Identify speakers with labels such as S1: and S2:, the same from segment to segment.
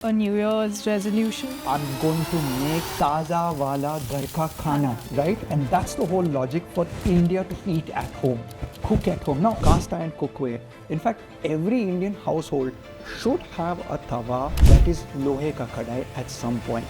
S1: A New Year's resolution?
S2: I'm going to make taza wala ghar ka khana, right? And that's the whole logic for India to eat at home, cook at home. Now, cast iron cookware. In fact, every Indian household should have a tawa that is lohe ka kadai at some point.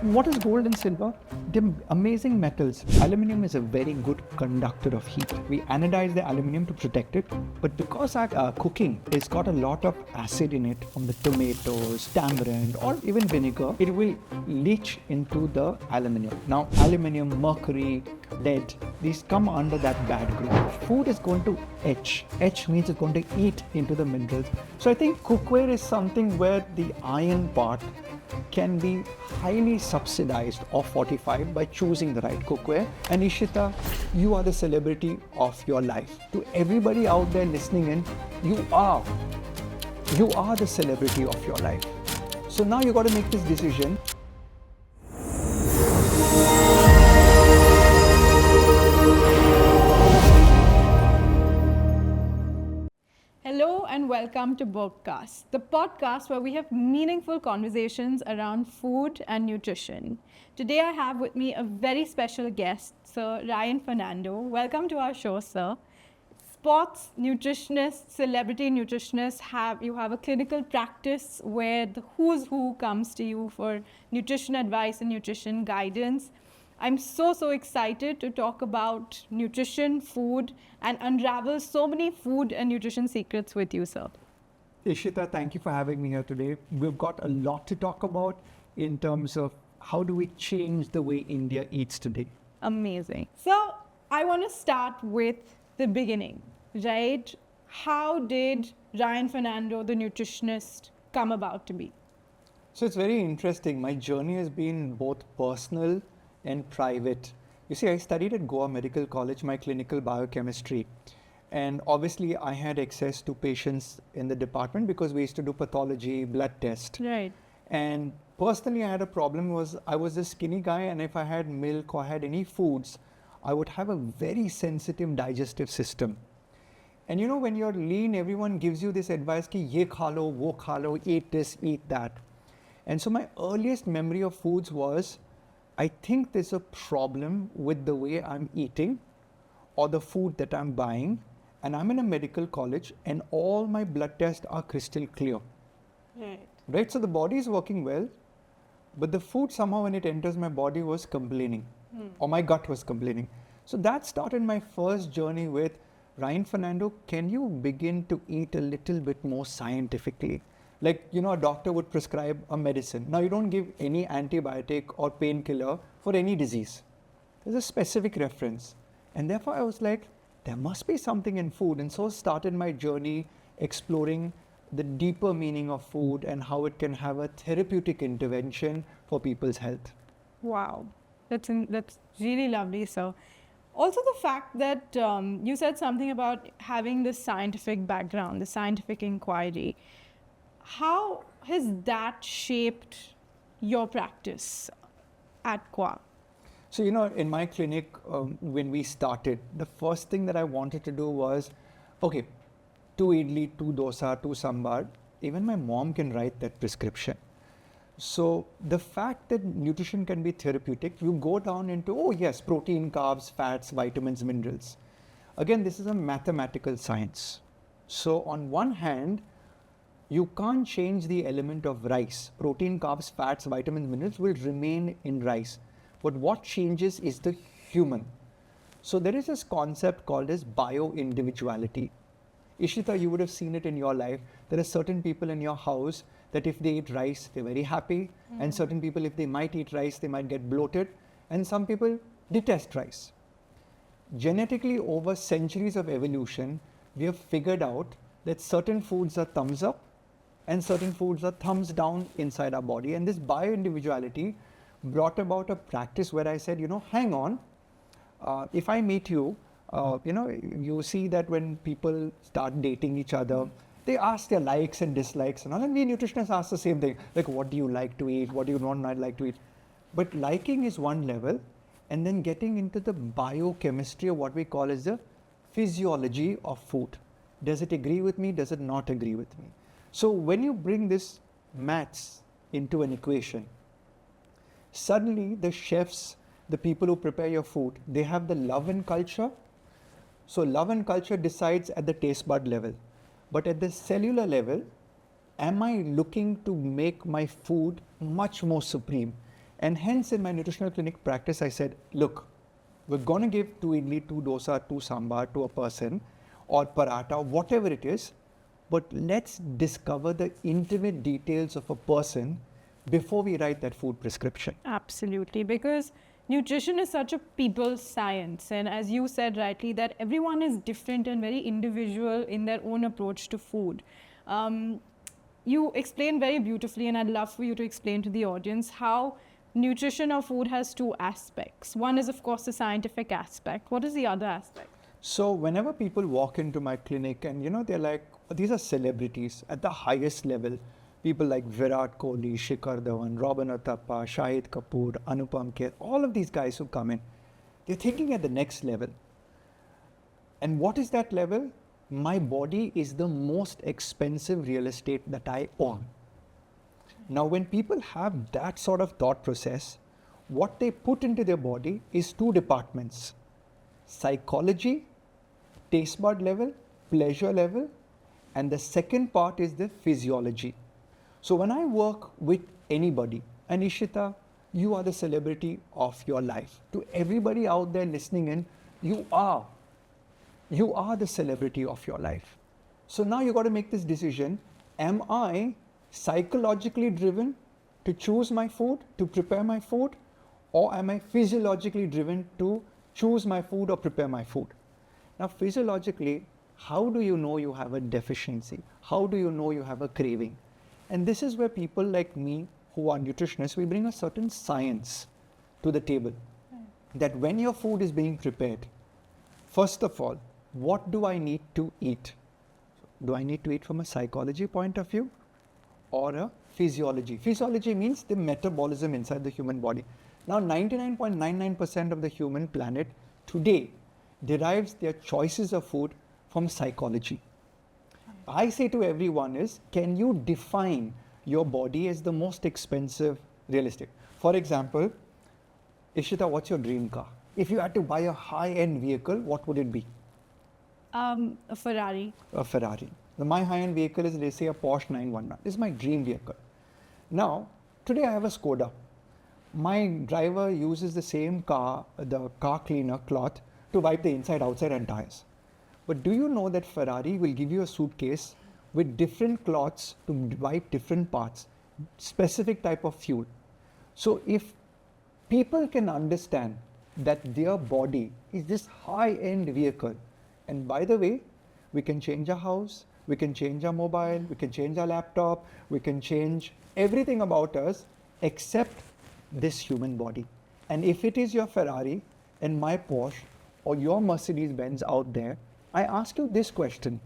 S2: What is gold and silver? They're amazing metals. Aluminium is a very good conductor of heat. We anodize the aluminium to protect it, but because our cooking has got a lot of acid in it from the tomatoes, tamarind, or even vinegar, it will leach into the aluminium. Now, aluminium, mercury, lead, these come under that bad group. Food is going to etch. Etch means it's going to eat into the minerals. So I think cookware is something where the iron part can be highly subsidized or fortified by choosing the right cookware. And Ishita, you are the celebrity of your life. To everybody out there listening in, you are the celebrity of your life. So now you got to make this decision.
S1: Hello and welcome to BergCast, the podcast where we have meaningful conversations around food and nutrition. Today I have with me a very special guest, Sir Ryan Fernando. Welcome to our show, sir. Sports nutritionists, celebrity nutritionists, you have a clinical practice where the who's who comes to you for nutrition advice and nutrition guidance. I'm so excited to talk about nutrition, food, and unravel so many food and nutrition secrets with you, sir.
S2: Ishita, thank you for having me here today. We've got a lot to talk about in terms of how do we change the way India eats today.
S1: Amazing. So I want to start with the beginning, right? How did Ryan Fernando, the nutritionist, come about to be?
S2: So it's very interesting. My journey has been both personal and private. You see, I studied at Goa Medical College, my clinical biochemistry. And obviously, I had access to patients in the department because we used to do pathology, blood test.
S1: Right.
S2: And personally, I had a problem I was a skinny guy, and if I had milk or had any foods, I would have a very sensitive digestive system. And you know, when you're lean, everyone gives you this advice ki ye kha lo, wo kha lo, eat this, eat that. And so my earliest memory of foods was, I think there's a problem with the way I'm eating or the food that I'm buying, and I'm in a medical college and all my blood tests are crystal clear. Right? So the body is working well, but the food somehow when it enters my body was complaining or my gut was complaining. So that started my first journey with Ryan Fernando, can you begin to eat a little bit more scientifically? Like, you know, a doctor would prescribe a medicine. Now, you don't give any antibiotic or painkiller for any disease. There's a specific reference. And therefore, I was like, there must be something in food. And so started my journey exploring the deeper meaning of food and how it can have a therapeutic intervention for people's health.
S1: Wow. That's really lovely, sir. Also, the fact that you said something about having this scientific background, the scientific inquiry. How has that shaped your practice at Qua?
S2: So, you know, in my clinic, when we started, the first thing that I wanted to do was, okay, 2 idli, 2 dosa, 2 sambar. Even my mom can write that prescription. So the fact that nutrition can be therapeutic, you go down into, oh yes, protein, carbs, fats, vitamins, minerals. Again, this is a mathematical science. So on one hand, you can't change the element of rice. Protein, carbs, fats, vitamins, minerals will remain in rice. But what changes is the human. So there is this concept called as bio-individuality. Ishita, you would have seen it in your life. There are certain people in your house that if they eat rice, they're very happy. And certain people, if they might eat rice, they might get bloated. And some people detest rice. Genetically, over centuries of evolution, we have figured out that certain foods are thumbs up and certain foods are thumbs down inside our body. And this bio-individuality brought about a practice where I said, you know, hang on, if I meet you, you know, you see that when people start dating each other, they ask their likes and dislikes and all. And we nutritionists ask the same thing, like, what do you like to eat? What do you not like to eat? But liking is one level, and then getting into the biochemistry of what we call as the physiology of food. Does it agree with me? Does it not agree with me? So when you bring this maths into an equation, suddenly the chefs, the people who prepare your food, they have the love and culture. So love and culture decides at the taste bud level. But at the cellular level, am I looking to make my food much more supreme? And hence in my nutritional clinic practice, I said, look, we're going to give 2 idli, 2 dosa, 2 sambar to a person, or paratha, whatever it is, but let's discover the intimate details of a person before we write that food prescription.
S1: Absolutely, because nutrition is such a people's science, and as you said rightly, that everyone is different and very individual in their own approach to food. You explained very beautifully, and I'd love for you to explain to the audience how nutrition of food has two aspects. One is, of course, the scientific aspect. What is the other aspect?
S2: So whenever people walk into my clinic and they're like, these are celebrities at the highest level, people like Virat Kohli, Shikhar Dhawan, Robin Uthappa, Shahid Kapoor, Anupam Kher, all of these guys who come in, they're thinking at the next level. And what is that level? My body is the most expensive real estate that I own. Now, when people have that sort of thought process, what they put into their body is 2 departments: psychology, taste bud level, pleasure level, and the second part is the physiology. So when I work with anybody, and Ishita, you are the celebrity of your life. To everybody out there listening in, you are the celebrity of your life. So now you got to make this decision. Am I psychologically driven to choose my food, to prepare my food, or am I physiologically driven to choose my food or prepare my food? Now, physiologically, how do you know you have a deficiency? How do you know you have a craving? And this is where people like me, who are nutritionists, we bring a certain science to the table. That when your food is being prepared, first of all, what do I need to eat? Do I need to eat from a psychology point of view or a physiology? Physiology means the metabolism inside the human body. Now, 99.99% of the human planet today derives their choices of food from psychology. I say to everyone is, can you define your body as the most expensive real estate? For example, Ishita, what's your dream car? If you had to buy a high-end vehicle, what would it be?
S1: A Ferrari.
S2: A Ferrari. My high-end vehicle is, let's say, a Porsche 911. This is my dream vehicle. Now, today I have a Skoda. My driver uses the same car, the car cleaner cloth, to wipe the inside, outside and tires. But do you know that Ferrari will give you a suitcase with different cloths to wipe different parts, specific type of fuel? So if people can understand that their body is this high-end vehicle, and by the way, we can change our house, we can change our mobile, we can change our laptop, we can change everything about us except this human body. And if it is your Ferrari and my Porsche or your Mercedes-Benz out there, I ask you this question.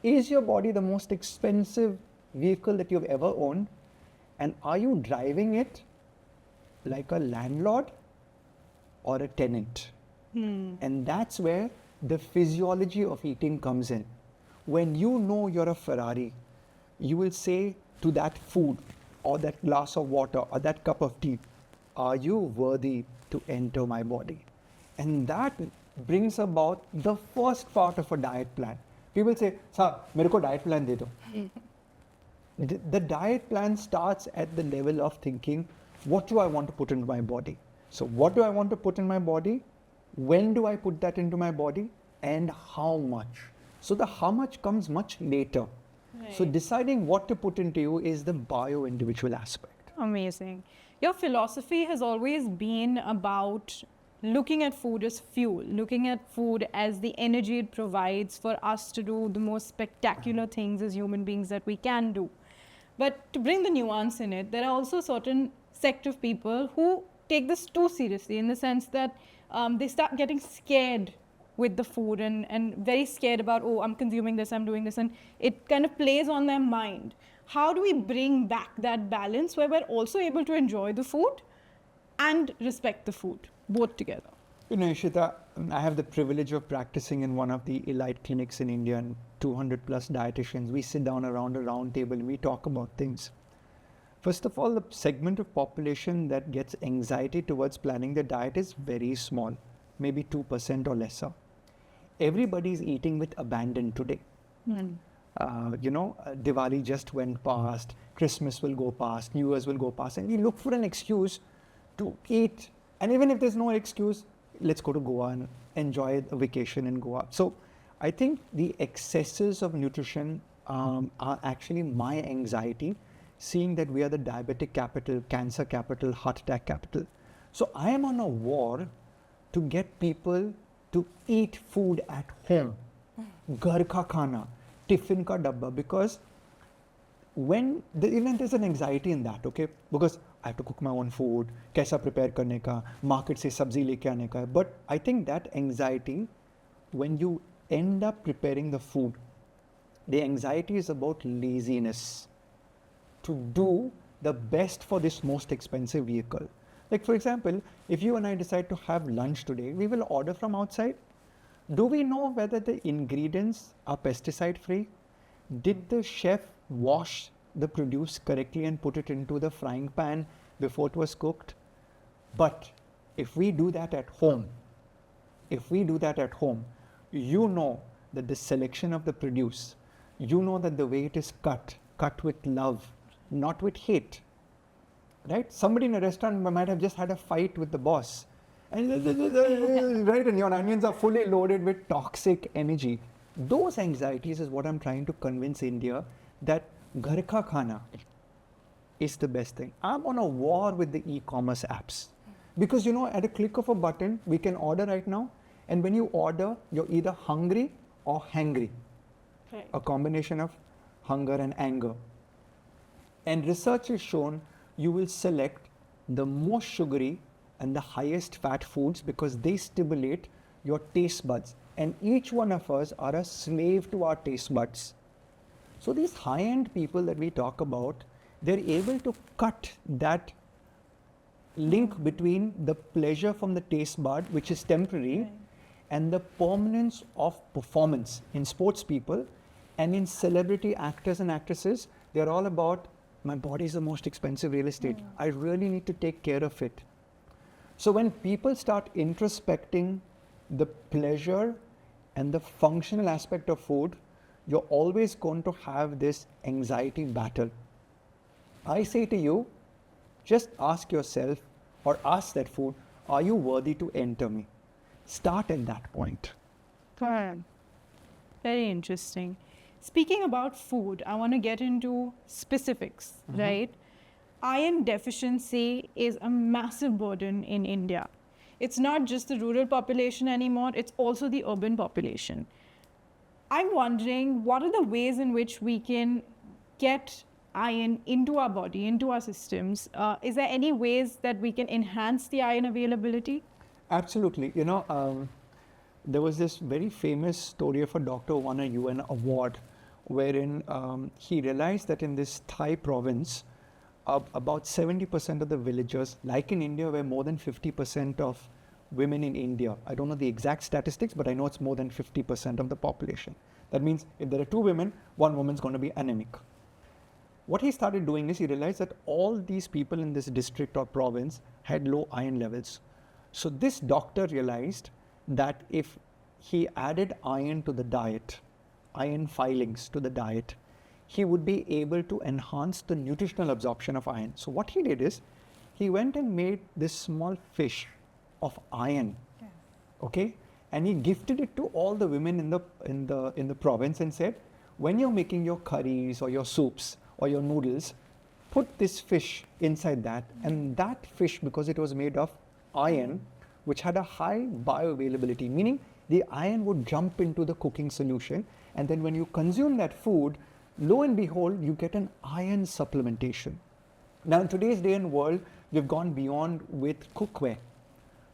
S2: Is your body the most expensive vehicle that you've ever owned? And are you driving it like a landlord or a tenant? And that's where the physiology of eating comes in. When you know you're a Ferrari, you will say to that food or that glass of water or that cup of tea, are you worthy to enter my body? And that brings about the first part of a diet plan. People say, "Sir, mere ko diet plan de do." The diet plan starts at the level of thinking, what do I want to put into my body? So what do I want to put in my body? When do I put that into my body? And how much? So the how much comes much later.
S1: Right.
S2: So deciding what to put into you is the bio-individual aspect.
S1: Amazing. Your philosophy has always been about looking at food as fuel, looking at food as the energy it provides for us to do the most spectacular things as human beings that we can do. But to bring the nuance in it, there are also certain sect of people who take this too seriously, in the sense that they start getting scared with the food and very scared about, oh, I'm consuming this, I'm doing this, and it kind of plays on their mind. How do we bring back that balance where we're also able to enjoy the food and respect the food, both together?
S2: You know, Ishita, I have the privilege of practicing in one of the elite clinics in India, and 200 plus dietitians. We sit down around a round table and we talk about things. First of all, the segment of population that gets anxiety towards planning their diet is very small, maybe 2% or lesser. Everybody is eating with abandon today. Diwali just went past, Christmas will go past, New Year's will go past, and we look for an excuse to eat. And even if there's no excuse, let's go to Goa and enjoy a vacation in Goa. So I think the excesses of nutrition are actually my anxiety, seeing that we are the diabetic capital, cancer capital, heart attack capital. So I am on a war to get people to eat food at home. Ghar ka khana, tiffin ka dabba, because even there's an anxiety in that, okay? Because I have to cook my own food, kaisa prepare karne ka, market se sabzi leke aane ka. But I think that anxiety, when you end up preparing the food, the anxiety is about laziness to do the best for this most expensive vehicle. Like for example, if you and I decide to have lunch today, we will order from outside. Do we know whether the ingredients are pesticide free? Did the chef wash the produce correctly and put it into the frying pan before it was cooked? But if we do that at home, you know that the selection of the produce, you know that the way it is cut with love, not with hate, right? Somebody in a restaurant might have just had a fight with the boss, and right, and your onions are fully loaded with toxic energy. Those anxieties is what I'm trying to convince India that ghar ka khana is the best thing. I'm on a war with the e-commerce apps because at a click of a button we can order right now, and when you order, you're either hungry or hangry,
S1: Right.
S2: a combination of hunger and anger. And research has shown you will select the most sugary and the highest fat foods because they stimulate your taste buds. And each one of us are a slave to our taste buds. So these high-end people that we talk about, they're able to cut that link between the pleasure from the taste bud, which is temporary,
S1: Right.
S2: and the permanence of performance. In sports people and in celebrity actors and actresses, they're all about, my body is the most expensive real estate. I really need to take care of it. So when people start introspecting the pleasure and the functional aspect of food, you're always going to have this anxiety battle. I say to you, just ask yourself or ask that food, are you worthy to enter me? Start at that point.
S1: Very interesting. Speaking about food, I want to get into specifics, right? Iron deficiency is a massive burden in India. It's not just the rural population anymore, it's also the urban population. I'm wondering, what are the ways in which we can get iron into our body, into our systems? Is there any ways that we can enhance the iron availability?
S2: Absolutely. There was this very famous story of a doctor who won a UN award wherein he realized that in this Thai province, about 70% of the villagers, like in India, where more than 50% of women in India, I don't know the exact statistics, but I know it's more than 50% of the population. That means if there are 2 women, 1 woman's going to be anemic. What he started doing is he realized that all these people in this district or province had low iron levels. So this doctor realized that if he added iron to the diet, iron filings to the diet, he would be able to enhance the nutritional absorption of iron. So what he did is he went and made this small fish of iron, okay, and he gifted it to all the women in the province and said, when you're making your curries or your soups or your noodles, put this fish inside that, and that fish, because it was made of iron, which had a high bioavailability, meaning the iron would jump into the cooking solution, and then when you consume that food, lo and behold, you get an iron supplementation. Now in today's day and world, we've gone beyond with cookware,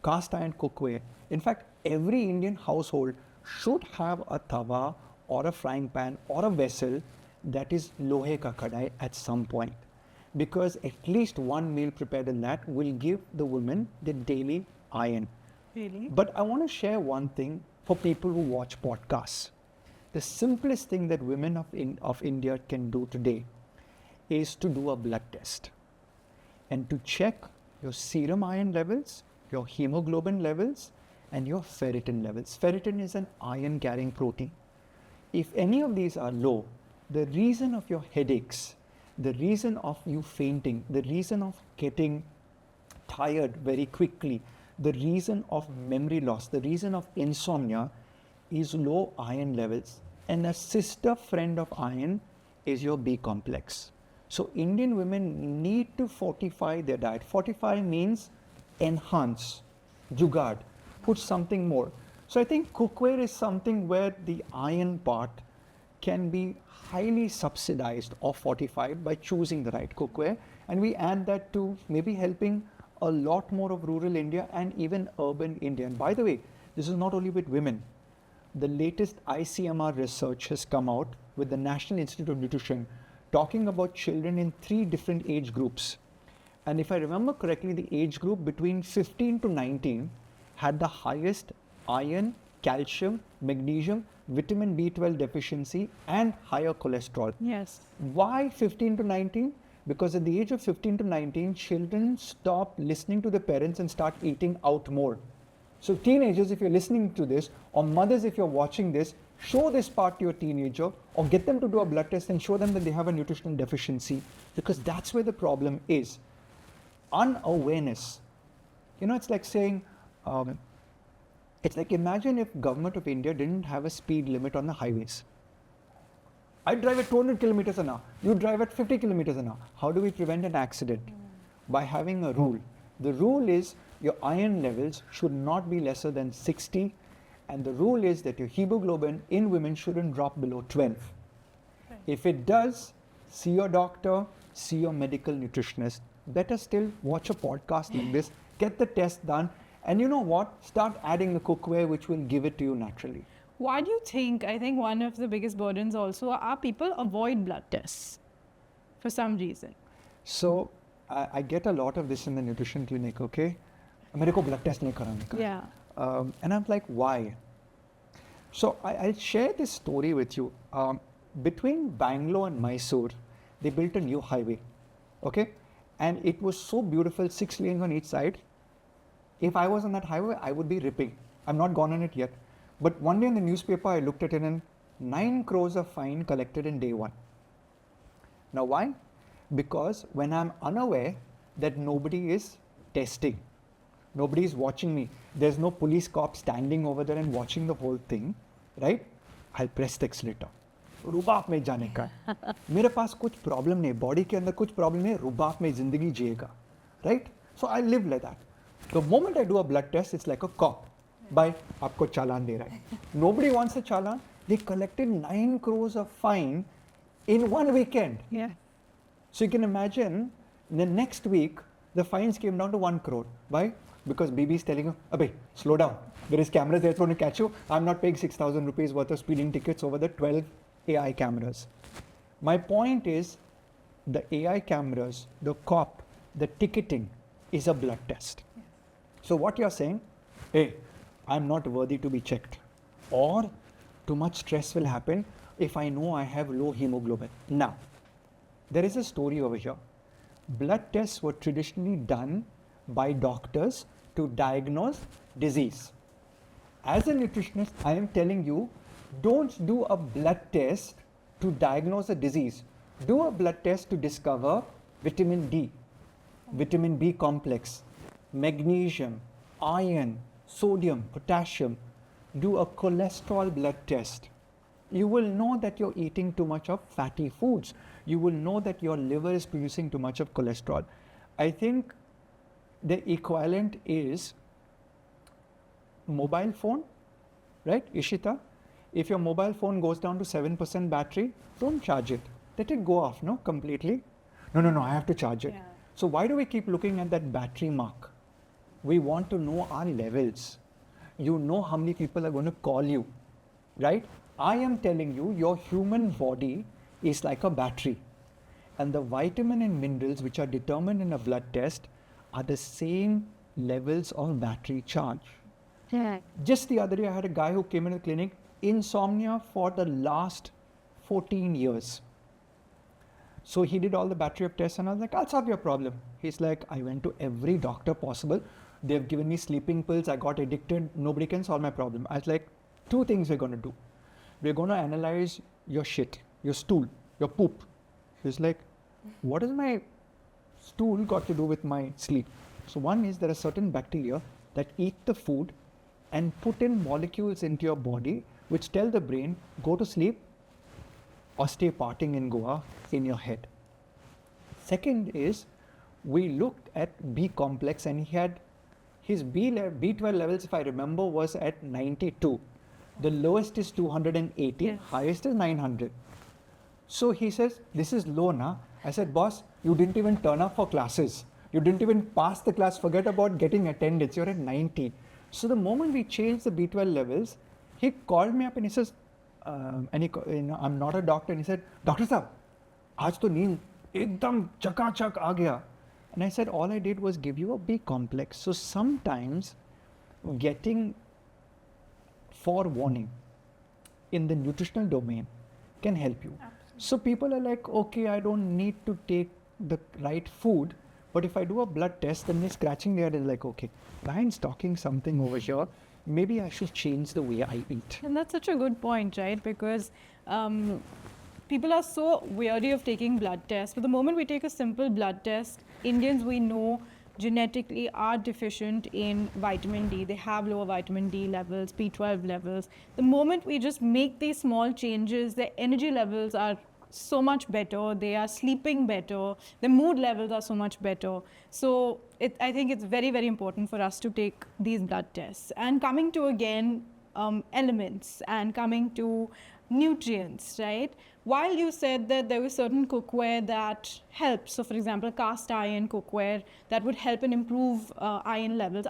S2: cast iron cookware. In fact, every Indian household should have a tawa or a frying pan or a vessel that is lohe ka kadai at some point, because at least one meal prepared in that will give the woman the daily iron.
S1: Really?
S2: But I want to share one thing for people who watch podcasts. The simplest thing that women of India can do today is to do a blood test and to check your serum iron levels, your hemoglobin levels, and your ferritin levels. Ferritin is an iron carrying protein. If any of these are low, the reason of your headaches, the reason of you fainting, the reason of getting tired very quickly, the reason of memory loss, the reason of insomnia is low iron levels. And a sister friend of iron is your B complex. So Indian women need to fortify their diet. Fortify means enhance, jugaad, put something more. So I think cookware is something where the iron part can be highly subsidized or fortified by choosing the right cookware. And we add that to maybe helping a lot more of rural India and even urban India. And by the way, this is not only with women. The latest ICMR research has come out with the National Institute of Nutrition talking about children in 3 different age groups. And if I remember correctly, the age group between 15 to 19 had the highest iron, calcium, magnesium, vitamin B12 deficiency, and higher cholesterol.
S1: Yes.
S2: Why 15 to 19? Because at the age of 15 to 19, children stop listening to the parents and start eating out more. So teenagers, if you're listening to this, or mothers, if you're watching this, show this part to your teenager or get them to do a blood test and show them that they have a nutritional deficiency, because that's where the problem is. Unawareness. You know, it's like saying, it's like imagine if government of India didn't have a speed limit on the highways. I drive at 200 kilometers an hour. You drive at 50 kilometers an hour. How do we prevent an accident? By having a rule. The rule is your iron levels should not be lesser than 60, and the rule is that your hemoglobin in women shouldn't drop below 12.
S1: Right.
S2: If it does, see your doctor, see your medical nutritionist. Better still, watch a podcast like this, get the test done, and you know what? Start adding the cookware which will give it to you naturally.
S1: Why do you think, I think one of the biggest burdens also are people avoid blood tests for some reason?
S2: So I get a lot of this in the nutrition clinic, okay? मेरे को blood test नहीं कराने का.
S1: Yeah.
S2: And I'm like, why? So I'll share this story with you. Between Bangalore and Mysore, they built a new highway, okay? And it was so beautiful, 6 lanes on each side. If I was on that highway, I would be ripping. I'm not gone on it yet. But one day in the newspaper, I looked at it and 9 crores of fine collected in day 1. Now why? Because when I'm unaware that nobody is testing, nobody is watching me, there's no police cop standing over there and watching the whole thing, right? I'll press the accelerator. रुबाब में जाने का है. मेरे पास कुछ problem नहीं, body के अंदर कुछ प्रॉब्लम नहीं, रुबाब में जिंदगी जिएगा, right? So I live like that. The moment I do a blood test, it's like a cop. By आपको चालान दे रहा है. Nobody wants a challan. They collected 9 crores of fine in 1 weekend.
S1: Yeah.
S2: So you can imagine the next week the fines came down to 1 crore. Why? Because BB is telling you, Abhay, slow down. There is cameras there trying to catch you. I'm not paying 6,000 rupees worth of speeding tickets over the 12 AI cameras. My point is the AI cameras, the cop, the ticketing is a blood test.
S1: Yes.
S2: So what you're saying, hey, I'm not worthy to be checked, or too much stress will happen if I know I have low hemoglobin. Now, there is a story over here. Blood tests were traditionally done by doctors to diagnose disease. As a nutritionist, I am telling you, don't do a blood test to diagnose a disease. Do a blood test to discover vitamin D, vitamin B complex, magnesium, iron, sodium, potassium. Do a cholesterol blood test. You will know that you're eating too much of fatty foods. You will know that your liver is producing too much of cholesterol. I think the equivalent is mobile phone, right, Ishita? If your mobile phone goes down to 7% battery, don't charge it. Let it go off, no, completely. No, I have to charge it.
S1: Yeah.
S2: So why do we keep looking at that battery mark? We want to know our levels. You know how many people are going to call you, right? I am telling you, your human body is like a battery. And the vitamin and minerals which are determined in a blood test are the same levels of battery charge.
S1: Yeah.
S2: Just the other day, I had a guy who came in the clinic, insomnia for the last 14 years. So he did all the battery of tests and I was like, I'll solve your problem. He's like, I went to every doctor possible. They've given me sleeping pills. I got addicted. Nobody can solve my problem. I was like, two things we're going to do. We're going to analyze your shit, your stool, your poop. He's like, what does my stool got to do with my sleep? So one is there are certain bacteria that eat the food and put in molecules into your body which tell the brain, go to sleep or stay partying in Goa in your head. Second is, we looked at B complex and he had his B12 levels, if I remember, was at 92. The lowest is 280,
S1: Yes.
S2: highest is 900. So he says, this is low na. I said, boss, you didn't even turn up for classes. You didn't even pass the class. Forget about getting attendance. You're at 90. So the moment we changed the B12 levels, he called me up and he says, I'm not a doctor. And he said, Doctor Saab, aaj to neend ekdam chakachak aa gaya. And I said, all I did was give you a B complex. So sometimes getting forewarning in the nutritional domain can help you.
S1: Absolutely.
S2: So people are like, okay, I don't need to take the right food, but if I do a blood test, then they're scratching their head and like, okay, Ryan's talking something over here. Maybe I should change the way I eat.
S1: And that's such a good point, right? Because people are so wary of taking blood tests. But the moment we take a simple blood test, Indians we know genetically are deficient in vitamin D. They have lower vitamin D levels, B12 levels. The moment we just make these small changes, their energy levels are so much better. They are sleeping better. Their mood levels are so much better. So I think it's very, very important for us to take these blood tests. And coming to again elements and coming to nutrients, right? While you said that there was certain cookware that helps, so for example, cast iron cookware that would help and improve iron levels.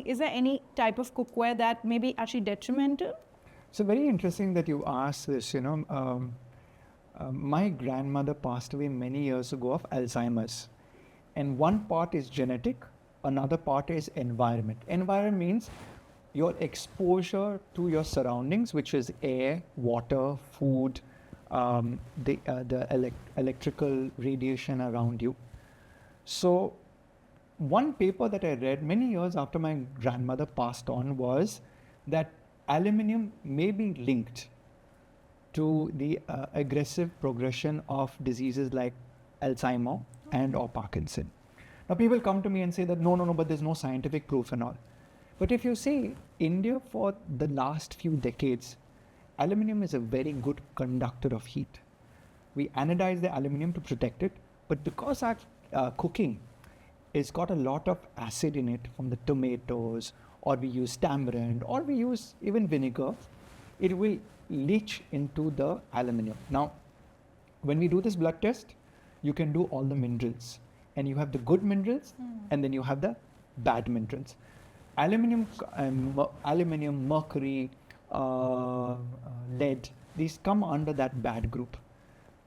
S1: Is there any type of cookware that may be actually detrimental?
S2: So very interesting that you asked this, my grandmother passed away many years ago of Alzheimer's. And one part is genetic, another part is environment. Environment means your exposure to your surroundings, which is air, water, food, the electrical radiation around you. So one paper that I read many years after my grandmother passed on was that aluminum may be linked to the aggressive progression of diseases like Alzheimer and or Parkinson. Now people come to me and say that no, but there's no scientific proof and all. But if you see, India for the last few decades, aluminum is a very good conductor of heat. We anodize the aluminum to protect it, but because our cooking has got a lot of acid in it from the tomatoes, or we use tamarind, or we use even vinegar, it will leach into the aluminum. Now, when we do this blood test, you can do all the minerals, and you have the good minerals, and then you have the bad minerals. Aluminum, mercury, lead, these come under that bad group.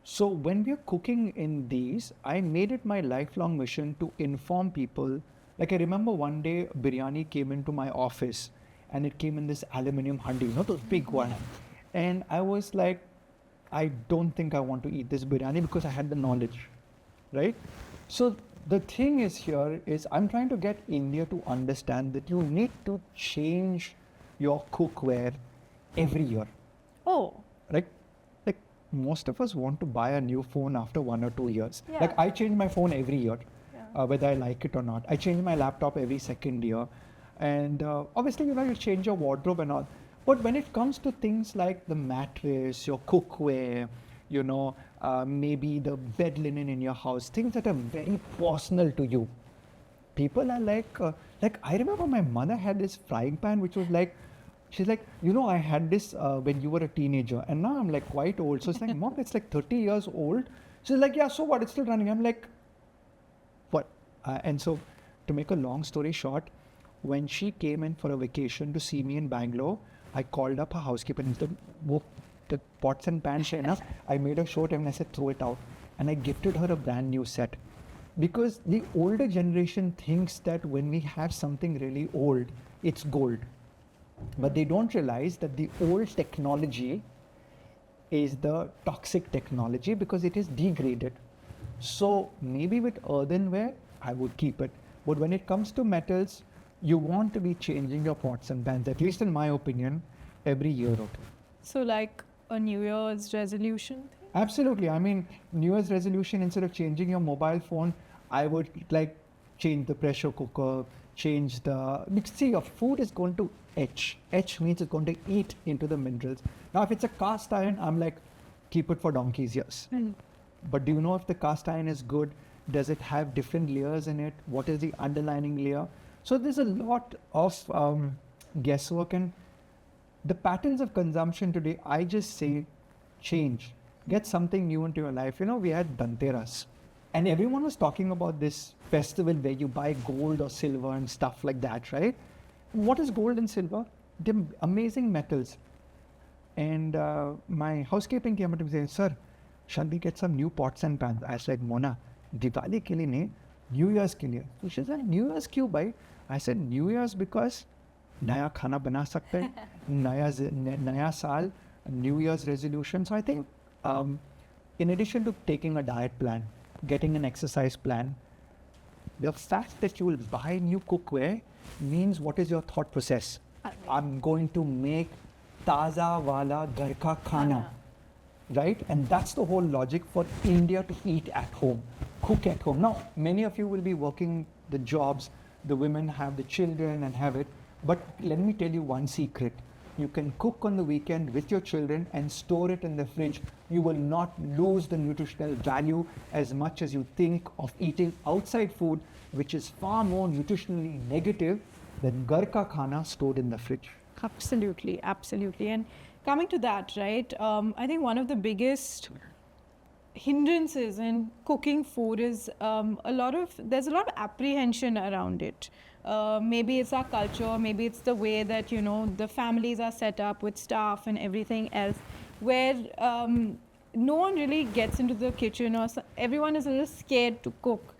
S2: So when we're cooking in these, I made it my lifelong mission to inform people. Like I remember one day biryani came into my office and it came in this aluminum handi, those big ones. And I was like, I don't think I want to eat this biryani because I had the knowledge, right? So the thing is here is I'm trying to get India to understand that you need to change your cookware every year.
S1: Oh.
S2: Like most of us want to buy a new phone after 1 or 2 years.
S1: Yeah.
S2: Like I change my phone every year,
S1: Yeah.
S2: whether I like it or not. I change my laptop every second year. And obviously, you change your wardrobe and all. But when it comes to things like the mattress, your cookware, maybe the bed linen in your house, things that are very personal to you, people are like I remember my mother had this frying pan which was like, she's like, I had this when you were a teenager and now I'm like quite old. So it's like, Mom, it's like 30 years old. She's like, yeah, so what? It's still running. I'm like, what? And so to make a long story short, when she came in for a vacation to see me in Bangalore, I called up her housekeeper and said, the pots and pans are enough. I made her show it and I said, throw it out. And I gifted her a brand new set. Because the older generation thinks that when we have something really old, it's gold. But they don't realize that the old technology is the toxic technology because it is degraded. So maybe with earthenware, I would keep it. But when it comes to metals, you want to be changing your pots and pans, at least in my opinion, every year or two.
S1: So, like a New Year's resolution thing?
S2: Absolutely. I mean, New Year's resolution, instead of changing your mobile phone, I would like change the pressure cooker, change the. Because see, your food is going to etch. Etch means it's going to eat into the minerals. Now, if it's a cast iron, I'm like, keep it for donkey's years. But do you know if the cast iron is good? Does it have different layers in it? What is the underlining layer? So there's a lot of guesswork, and the patterns of consumption today, I just say change. Get something new into your life. You know, we had Dhanteras, and everyone was talking about this festival where you buy gold or silver and stuff like that, right? What is gold and silver? They're amazing metals. And my housekeeping came up to me saying, "Sir, shall we get some new pots and pans?" I said, "Mona, Diwali ke liye nahi, New Year's ke liye." So she said, "New Year's क्यों भाई?" I said, "New Year's because नया खाना बना सकते हैं, नया साल, New Year's resolution." So I think in addition to taking a diet plan, getting an exercise plan, the fact that you will buy new cookware means what is your thought process? I'm going to make taza wala ghar ka khana, right? And that's the whole logic for India to eat at home, cook at home. Now, many of you will be working the jobs, the women have the children and have it. But let me tell you one secret. You can cook on the weekend with your children and store it in the fridge. You will not lose the nutritional value as much as you think of eating outside food, which is far more nutritionally negative than ghar ka khana stored in the fridge.
S1: Absolutely, absolutely. And coming to that, right? I think one of the biggest hindrances in cooking food is there's a lot of apprehension around it. Maybe it's our culture, maybe it's the way that the families are set up with staff and everything else, where no one really gets into the kitchen, or everyone is a little scared to cook.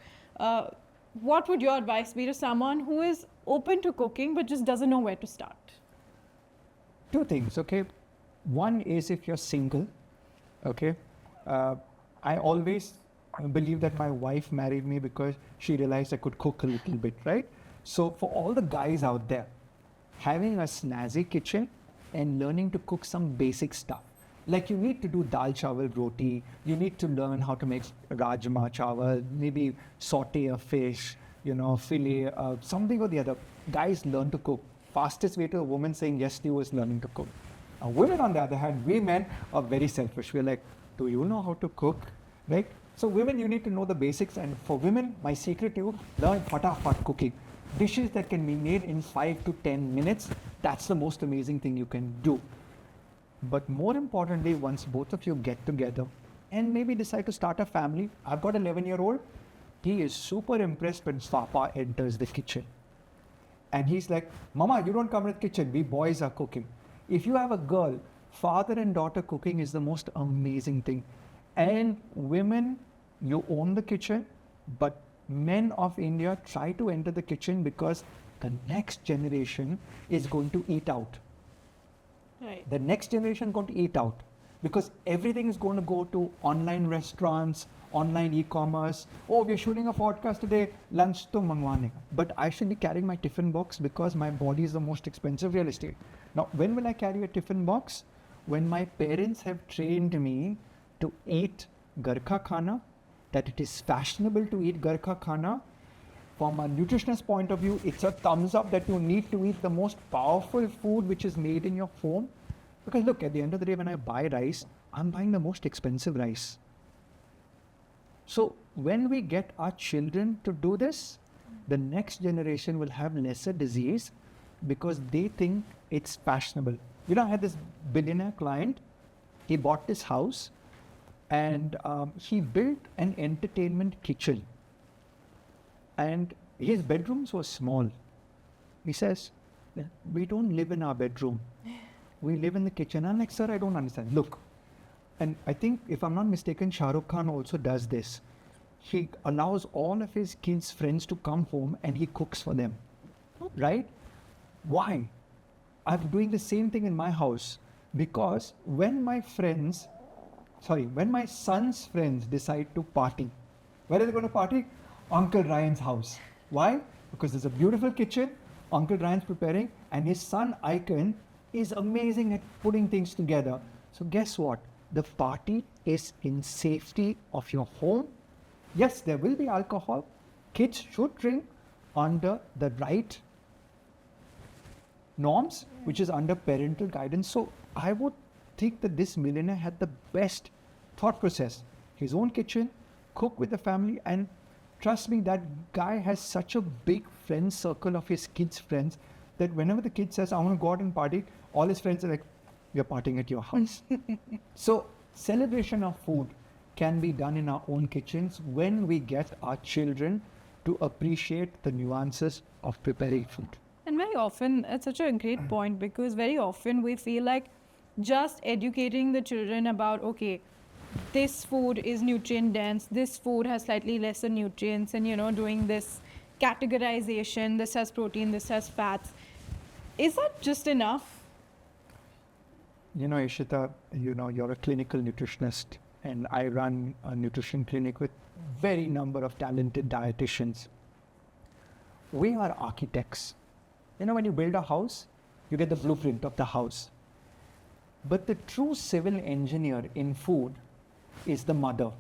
S1: What would your advice be to someone who is open to cooking but just doesn't know where to start?
S2: Two things, okay? One is if you're single, okay? I always believe that my wife married me because she realized I could cook a little bit, right? So for all the guys out there, having a snazzy kitchen and learning to cook some basic stuff. Like you need to do dal chawal roti, you need to learn how to make rajma chawal, maybe saute a fish, fillet, something or the other. Guys learn to cook. Fastest way to a woman saying yes to you is learning to cook. Women, on the other hand, we men are very selfish. We're like, do you know how to cook? Right? So women, you need to know the basics. And for women, my secret to you, learn fatafat cooking. Dishes that can be made in 5 to 10 minutes. That's the most amazing thing you can do. But more importantly, once both of you get together and maybe decide to start a family, I've got an 11-year-old. He is super impressed when Papa enters the kitchen. And he's like, "Mama, you don't come in the kitchen. We boys are cooking." If you have a girl, father and daughter cooking is the most amazing thing. And women, you own the kitchen, but men of India try to enter the kitchen because the next generation is going to eat out.
S1: Right.
S2: The next generation is going to eat out because everything is going to go to online restaurants, online e-commerce. Oh, we're shooting a podcast today, lunch to mangwane. But I should be carrying my tiffin box because my body is the most expensive real estate. Now, when will I carry a tiffin box? When my parents have trained me to eat ghar ka khana, that it is fashionable to eat ghar ka khana. From a nutritionist point of view, it's a thumbs up that you need to eat the most powerful food which is made in your home. Because look, at the end of the day, when I buy rice, I'm buying the most expensive rice. So when we get our children to do this, the next generation will have lesser disease because they think it's fashionable. I had this billionaire client. He bought this house and he built an entertainment kitchen. And his bedrooms were small. He says, "We don't live in our bedroom. We live in the kitchen." I'm like, "Sir, I don't understand." Look, and I think, if I'm not mistaken, Shah Rukh Khan also does this. He allows all of his kids' friends to come home and he cooks for them. Right? Why? I'm doing the same thing in my house because when my son's friends decide to party, Where are they going to party? Uncle Ryan's house. Why? Because there's a beautiful kitchen, Uncle Ryan's preparing, and his son Icon is amazing at putting things together. So guess what? The party is in safety of your home. Yes, there will be alcohol. Kids should drink under the right norms, which is under parental guidance. So I would think that this millionaire had the best thought process. His own kitchen, cook with the family, and trust me, that guy has such a big friend circle of his kids' friends that whenever the kid says, I want to go out and party, all his friends are like, we're partying at your house. So celebration of food can be done in our own kitchens when we get our children to appreciate the nuances of preparing food.
S1: And very often, it's such a great point, because very often we feel like just educating the children about, okay, this food is nutrient dense, this food has slightly lesser nutrients, and doing this categorization, this has protein, this has fats. Is that just enough?
S2: Ishita, you're a clinical nutritionist, and I run a nutrition clinic with very number of talented dietitians. We are architects. When you build a house, you get the blueprint of the house. But the true civil engineer in food is the mother,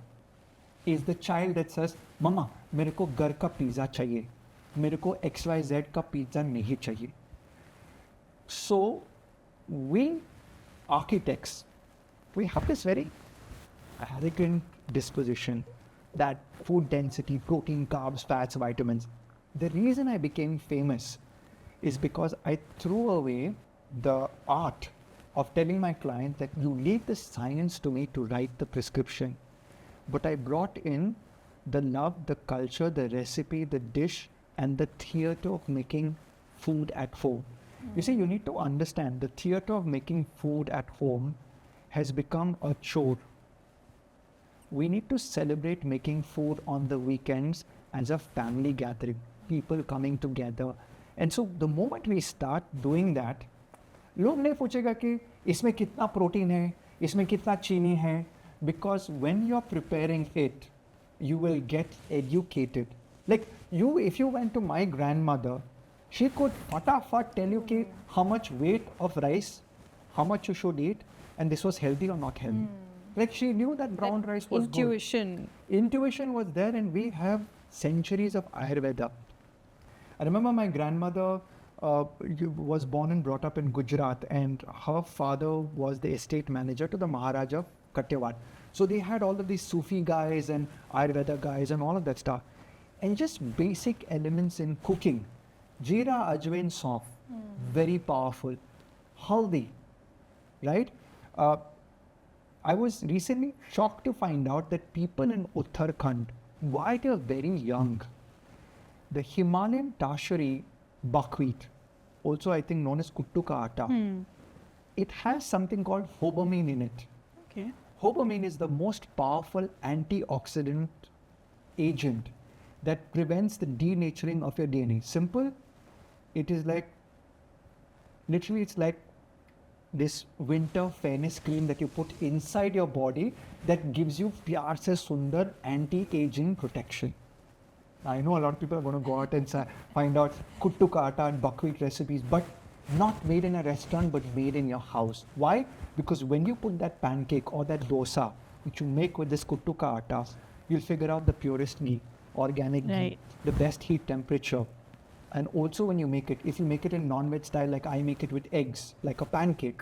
S2: is the child that says, Mama, मेरे को घर का pizza चाहिए, मेरे को XYZ का pizza नहीं चाहिए. So, we architects, we have this very arrogant disposition that food density, protein, carbs, fats, vitamins. The reason I became famous is because I threw away the art of telling my client that you leave the science to me to write the prescription. But I brought in the love, the culture, the recipe, the dish, and the theater of making food at home. You see, you need to understand the theater of making food at home has become a chore. We need to celebrate making food on the weekends as a family gathering, people coming together. And so the moment we start doing that, लोग नहीं पूछेगा कि इसमें कितना protein है, इसमें कितना चीनी है, because when you're preparing it, you will get educated. Like if you went to my grandmother, she could fatafat tell you ki how much weight of rice, how much you should eat, and this was healthy or not healthy. Like she knew that brown rice was
S1: intuition.
S2: Good. Intuition was there, and we have centuries of Ayurveda. I remember my grandmother was born and brought up in Gujarat, and her father was the estate manager to the Maharaja of Kathiawar. So they had all of these Sufi guys and Ayurveda guys and all of that stuff. And just basic elements in cooking. Jeera, ajwain, sauf, very powerful. Haldi, right? I was recently shocked to find out that people in Uttarakhand, while they are very young, the Himalayan tertiary buckwheat, also I think known as kuttu ka atta, it has something called hobamine in it.
S1: Okay.
S2: Hobamine is the most powerful antioxidant agent that prevents the denaturing of your DNA. Simple, it is like, literally it's like this winter fairness cream that you put inside your body that gives you pyar se sundar anti-aging protection. I know a lot of people are going to go out and find out kuttu ka atta and buckwheat recipes, but not made in a restaurant, but made in your house. Why? Because when you put that pancake or that dosa, which you make with this kuttu ka atta, you'll figure out the purest ghee, organic ghee, the best heat temperature. And also when you make it, if you make it in non-veg style, like I make it with eggs, like a pancake,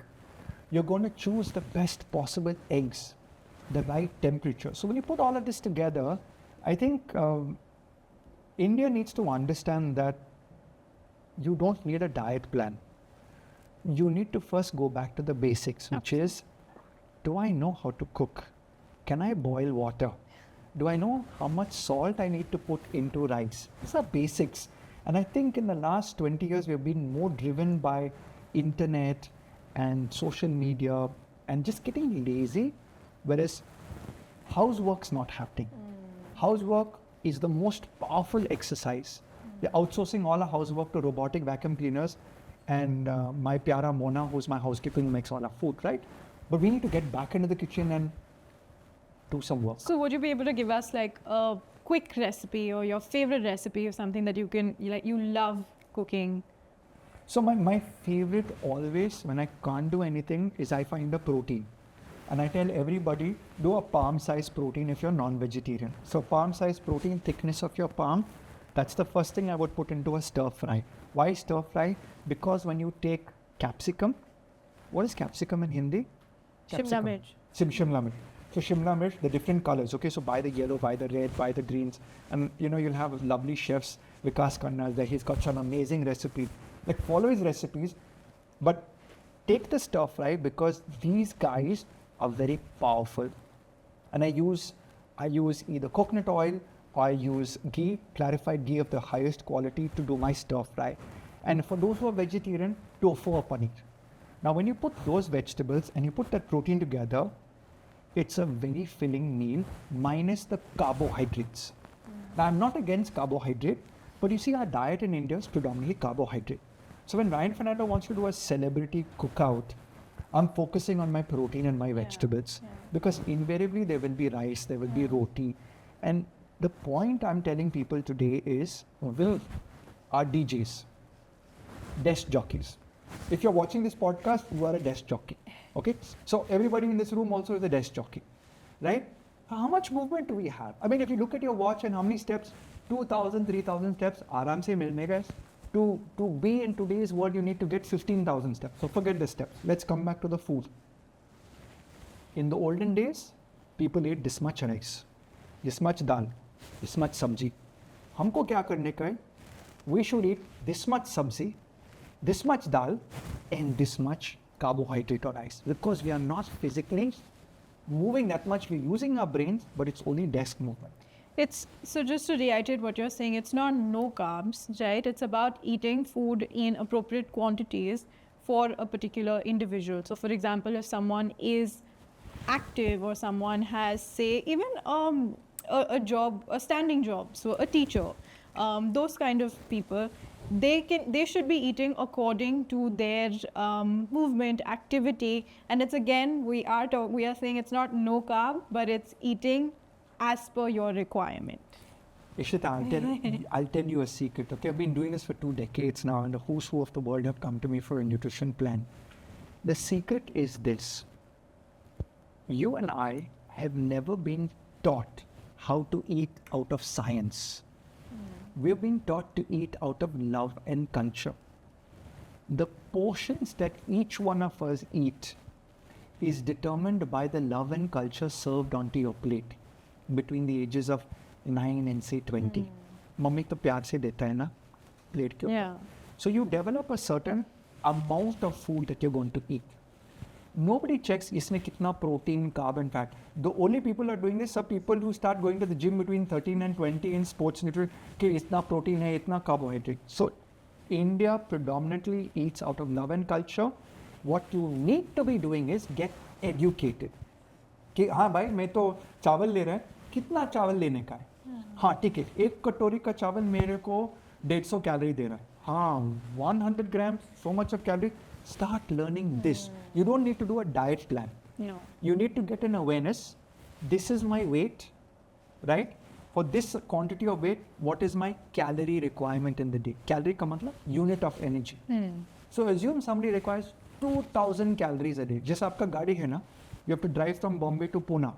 S2: you're going to choose the best possible eggs, the right temperature. So when you put all of this together, I think India needs to understand that you don't need a diet plan. You need to first go back to the basics, which is, do I know how to cook? Can I boil water? Do I know how much salt I need to put into rice? These are basics. And I think in the last 20 years, we've been more driven by internet and social media and just getting lazy, whereas housework's not happening. Housework is the most powerful exercise. They're outsourcing all our housework to robotic vacuum cleaners and my pyara Mona, who's my housekeeper, who makes all our food, right? But we need to get back into the kitchen and do some work.
S1: So would you be able to give us like a quick recipe or your favorite recipe or something that you love cooking?
S2: So my favorite always when I can't do anything is I find a protein. And I tell everybody, do a palm size protein if you're non-vegetarian. So palm size protein, thickness of your palm, that's the first thing I would put into a stir fry. Why stir fry? Because when you take capsicum, what is capsicum in Hindi?
S1: Shimla mirch.
S2: Shimla mirch. So Shimla mirch, the different colors. Okay, so buy the yellow, buy the red, buy the greens. And you'll have lovely chefs. Vikas Khanna is there. He's got some amazing recipes. Like follow his recipes, but take the stir fry because these guys are very powerful. And I use either coconut oil or I use ghee, clarified ghee of the highest quality to do my stir fry. And for those who are vegetarian, tofu or paneer. Now when you put those vegetables and you put that protein together, it's a very filling meal minus the carbohydrates. Now I'm not against carbohydrate, but you see our diet in India is predominantly carbohydrate. So when Ryan Fernando wants to do a celebrity cookout, I'm focusing on my protein and my vegetables because invariably there will be rice, there will be roti. And the point I'm telling people today is, our DJs, desk jockeys. If you're watching this podcast, you are a desk jockey. Okay? So everybody in this room also is a desk jockey. Right? How much movement do we have? I mean, if you look at your watch and how many steps, 2,000, 3,000 steps, aaram se milne guys. To be in today's world, you need to get 15,000 steps. So forget the steps. Let's come back to the food. In the olden days, people ate this much rice, this much dal, this much sabji. हमको क्या करने का है? We should eat this much sabzi, this much dal, and this much carbohydrate or rice. Because we are not physically moving that much. We're using our brains, but it's only desk movement.
S1: So just to reiterate what you're saying, it's not no carbs, right? It's about eating food in appropriate quantities for a particular individual. So for example, if someone is active or someone has, say, even a job, a standing job, so a teacher, those kind of people, they should be eating according to their movement, activity. And it's again, we are saying it's not no carb, but it's eating as per your requirement.
S2: Ishita, I'll tell you a secret. Okay, I've been doing this for 2 decades now, and the who's who of the world have come to me for a nutrition plan. The secret is this. You and I have never been taught how to eat out of science. We've been taught to eat out of love and culture. The portions that each one of us eat is determined by the love and culture served onto your plate. Between the ages of 9 and say 20. Mummy to प्यार से देता है ना plate के ऊपर. So you develop a certain amount of food that you're going to eat. Nobody checks इसमें कितना protein, carb and fat. The only people are doing this are people who start going to the gym between 13 and 20 in sports nutrition. कि इतना protein है, इतना carbohydrate. So India predominantly eats out of love and culture. What you need to be doing is get educated. कि हाँ भाई मैं तो चावल ले रहा है, कितना चावल लेने का है? हाँ ठीक है, 1 कटोरी का चावल मेरे को 150 कैलोरी दे रहा है. हाँ, 100 grams, so much of calorie. Start learning this. You don't need to do a diet plan.
S1: No.
S2: You need to get an awareness. This is my weight, right? For this quantity of weight, what is my calorie requirement in the day? Calorie का मतलब unit of energy. So assume somebody requires 2,000 calories a day. जैसे आपका गाड़ी है ना, you have to drive from Bombay to Pune.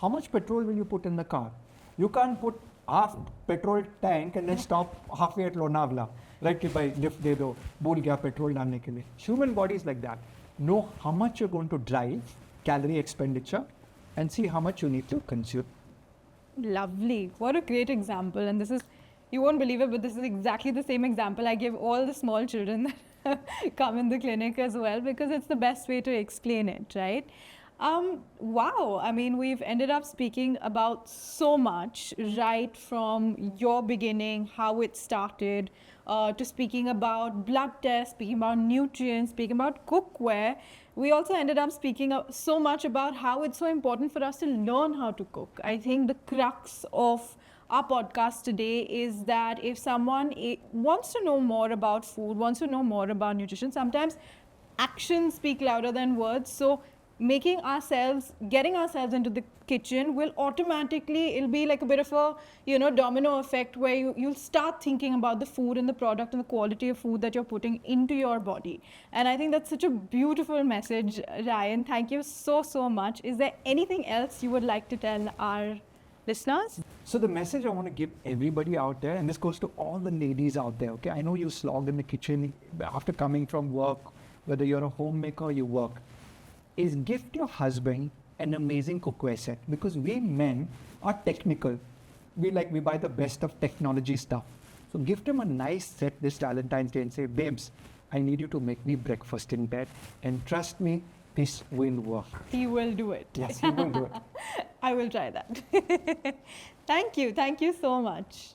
S2: How much petrol will you put in the car? You can't put half petrol tank and then stop halfway at Lonavala. Right, कि भाई lift दे दो, भूल गया petrol डालने के लिए. Human body is like that. Know how much you're going to drive, calorie expenditure, and see how much you need to consume.
S1: Lovely. What a great example. And this is, you won't believe it, but this is exactly the same example I give all the small children that come in the clinic as well, because it's the best way to explain it, right? Wow. I mean, we've ended up speaking about so much, right from your beginning, how it started, to speaking about blood tests, speaking about nutrients, speaking about cookware. We also ended up speaking so much about how it's so important for us to learn how to cook. I think the crux of our podcast today is that if someone wants to know more about food, wants to know more about nutrition, sometimes actions speak louder than words. So getting ourselves into the kitchen will automatically, it'll be like a bit of a, domino effect where you'll start thinking about the food and the product and the quality of food that you're putting into your body. And I think that's such a beautiful message, Ryan. Thank you so, so much. Is there anything else you would like to tell our listeners?
S2: So the message I want to give everybody out there, and this goes to all the ladies out there, okay? I know you slogged in the kitchen after coming from work, whether you're a homemaker or you work, is gift your husband an amazing cookware set, because we men are technical. We buy the best of technology stuff. So gift him a nice set this Valentine's Day and say, babes, I need you to make me breakfast in bed. And trust me, this will work.
S1: He will do it.
S2: Yes, he will do it.
S1: I will try that. Thank you. Thank you so much.